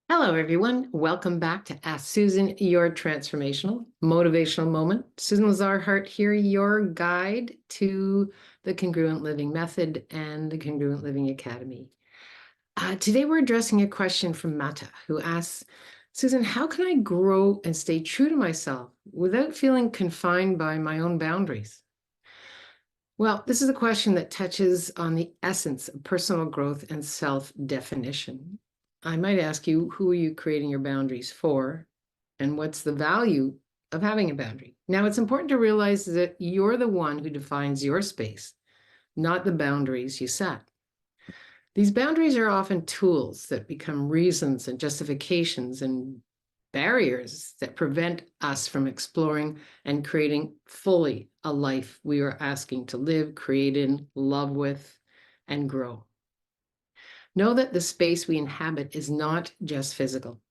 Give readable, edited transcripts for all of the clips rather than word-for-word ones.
Hello, everyone. Welcome back to Ask Susan, your transformational, motivational moment. Susan Lazar Hart here, your guide to the Congruent Living Method and the Congruent Living Academy. Today, we're addressing a question from Mata, who asks, Susan, how can I grow and stay true to myself without feeling confined by my own boundaries? Well, this is a question that touches on the essence of personal growth and self-definition. I might ask you, who are you creating your boundaries for? And what's the value of having a boundary? Now, it's important to realize that you're the one who defines your space, not the boundaries you set. These boundaries are often tools that become reasons and justifications and barriers that prevent us from exploring and creating fully a life we are asking to live, create in, love with, and grow. Know that the space we inhabit is not just physical.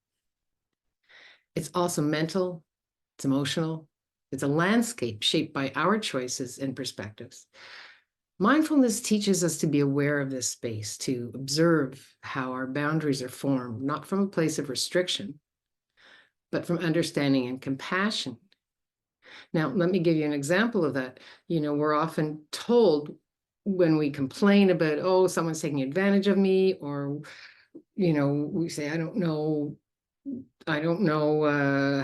It's also mental, it's emotional, it's a landscape shaped by our choices and perspectives. Mindfulness teaches us to be aware of this space, to observe how our boundaries are formed, not from a place of restriction, but from understanding and compassion. Now, let me give you an example of that. We're often told when we complain about, oh, someone's taking advantage of me, or, we say, I don't know,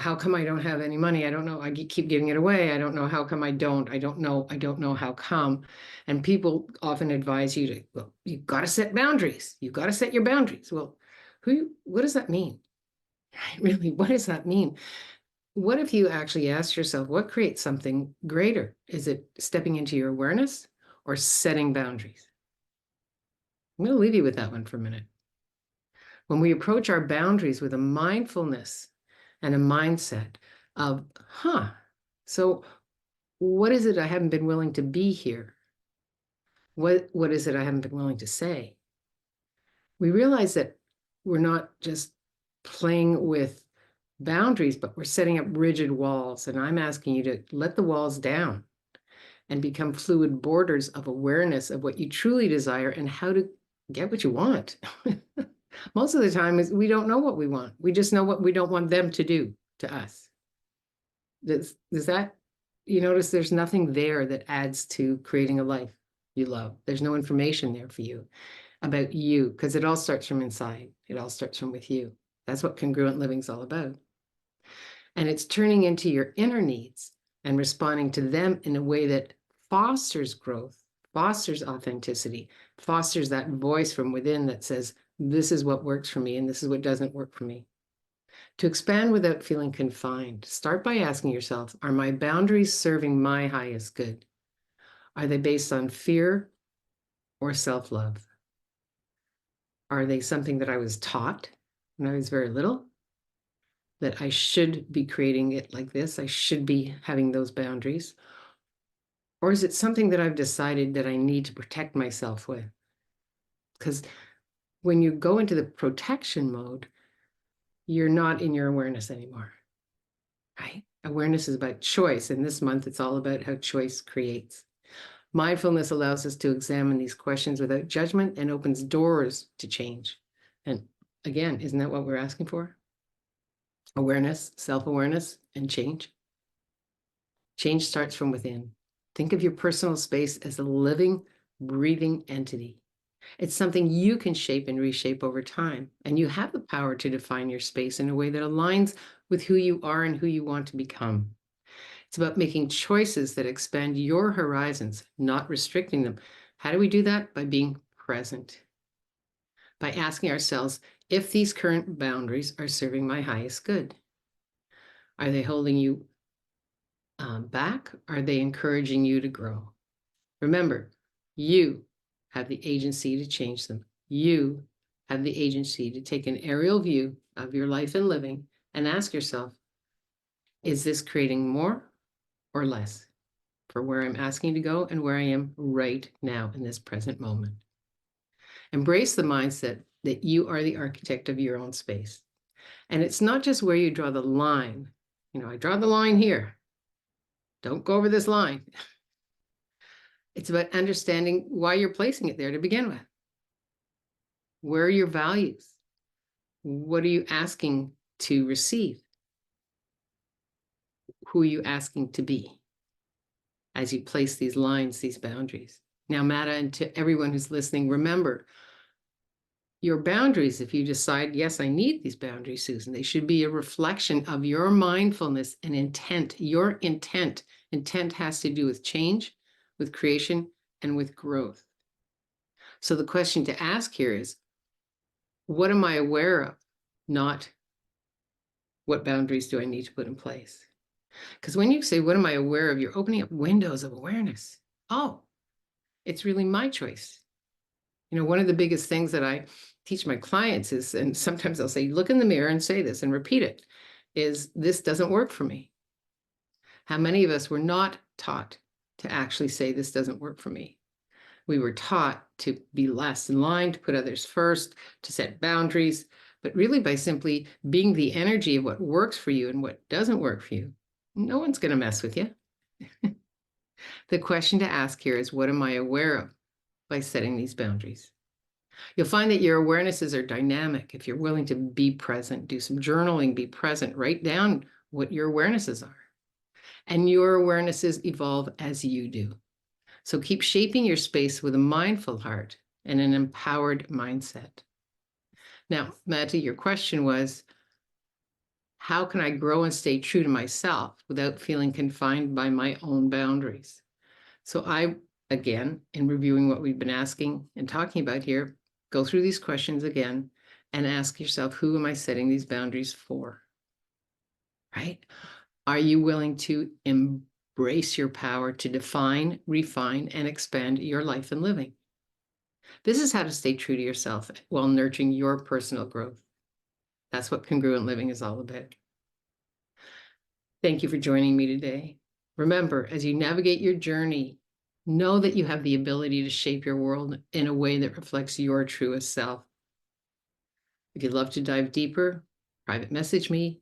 how come I don't have any money? I don't know. I keep giving it away. I don't know how come I don't know how come. And people often advise you to, well, you've got to set boundaries. You've got to set your boundaries. Well, what does that mean? Really, what does that mean? What if you actually ask yourself, what creates something greater? Is it stepping into your awareness or setting boundaries? I'm going to leave you with that one for a minute. When we approach our boundaries with a mindfulness and a mindset of, so what is it I haven't been willing to be here? What is it I haven't been willing to say? We realize that we're not just playing with boundaries, but we're setting up rigid walls. And I'm asking you to let the walls down and become fluid borders of awareness of what you truly desire and how to get what you want. Most of the time is we don't know what we want. We just know what we don't want them to do to us. Does that, you notice there's nothing there that adds to creating a life you love. There's no information there for you about you, because it all starts from inside. It all starts from with you. That's what congruent living is all about. And it's turning into your inner needs and responding to them in a way that fosters growth, fosters authenticity, fosters that voice from within that says, this is what works for me and this is what doesn't work for me. To expand without feeling confined, start by asking yourself, are my boundaries serving my highest good? Are they based on fear or self-love? Are they something that I was taught when I was very little? That I should be creating it like this? I should be having those boundaries? Or is it something that I've decided that I need to protect myself with? Because when you go into the protection mode, you're not in your awareness anymore, right? Awareness is about choice. And this month, it's all about how choice creates. Mindfulness allows us to examine these questions without judgment and opens doors to change. And again, isn't that what we're asking for? Awareness, self-awareness, and change. Change starts from within. Think of your personal space as a living, breathing entity. It's something you can shape and reshape over time, and you have the power to define your space in a way that aligns with who you are and who you want to become. It's about making choices that expand your horizons, not restricting them. How do we do that? By being present. By asking ourselves if these current boundaries are serving my highest good. Are they holding you back? Are they encouraging you to grow? Remember, you have the agency to change them. You have the agency to take an aerial view of your life and living and ask yourself, is this creating more or less for where I'm asking to go and where I am right now in this present moment? Embrace the mindset that you are the architect of your own space. And it's not just where you draw the line. I draw the line here. Don't go over this line. It's about understanding why you're placing it there to begin with. Where are your values? What are you asking to receive? Who are you asking to be as you place these lines, these boundaries? Now, Mata, and to everyone who's listening, remember your boundaries. If you decide, yes, I need these boundaries, Susan, they should be a reflection of your mindfulness and intent. Your intent has to do with change, with creation, and with growth. So the question to ask here is, what am I aware of? Not what boundaries do I need to put in place? Because when you say, what am I aware of? You're opening up windows of awareness. Oh, it's really my choice. You know, one of the biggest things that I teach my clients is, and sometimes I'll say, look in the mirror and say this and repeat it, is this doesn't work for me. How many of us were not taught to actually say this doesn't work for me? We were taught to be last in line, to put others first, to set boundaries, but really by simply being the energy of what works for you and what doesn't work for you, no one's going to mess with you. The question to ask here is, what am I aware of by setting these boundaries? You'll find that your awarenesses are dynamic. If you're willing to be present, do some journaling, be present, write down what your awarenesses are. And your awarenesses evolve as you do. So keep shaping your space with a mindful heart and an empowered mindset. Now, Mata, your question was, how can I grow and stay true to myself without feeling confined by my own boundaries? So I, again, in reviewing what we've been asking and talking about here, go through these questions again and ask yourself, who am I setting these boundaries for? Right? Are you willing to embrace your power to define, refine, and expand your life and living? This is how to stay true to yourself while nurturing your personal growth. That's what congruent living is all about. Thank you for joining me today. Remember, as you navigate your journey, know that you have the ability to shape your world in a way that reflects your truest self. If you'd love to dive deeper, private message me.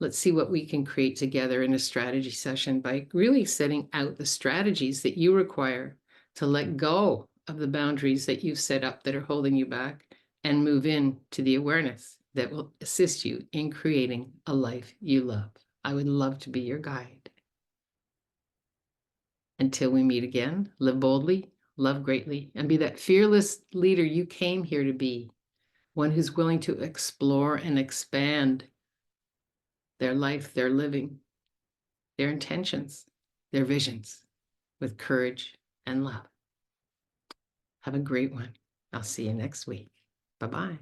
Let's see what we can create together in a strategy session by really setting out the strategies that you require to let go of the boundaries that you've set up that are holding you back and move in to the awareness that will assist you in creating a life you love. I would love to be your guide. Until we meet again, live boldly, love greatly, and be that fearless leader you came here to be, one who's willing to explore and expand their life, their living, their intentions, their visions with courage and love. Have a great one. I'll see you next week. Bye-bye.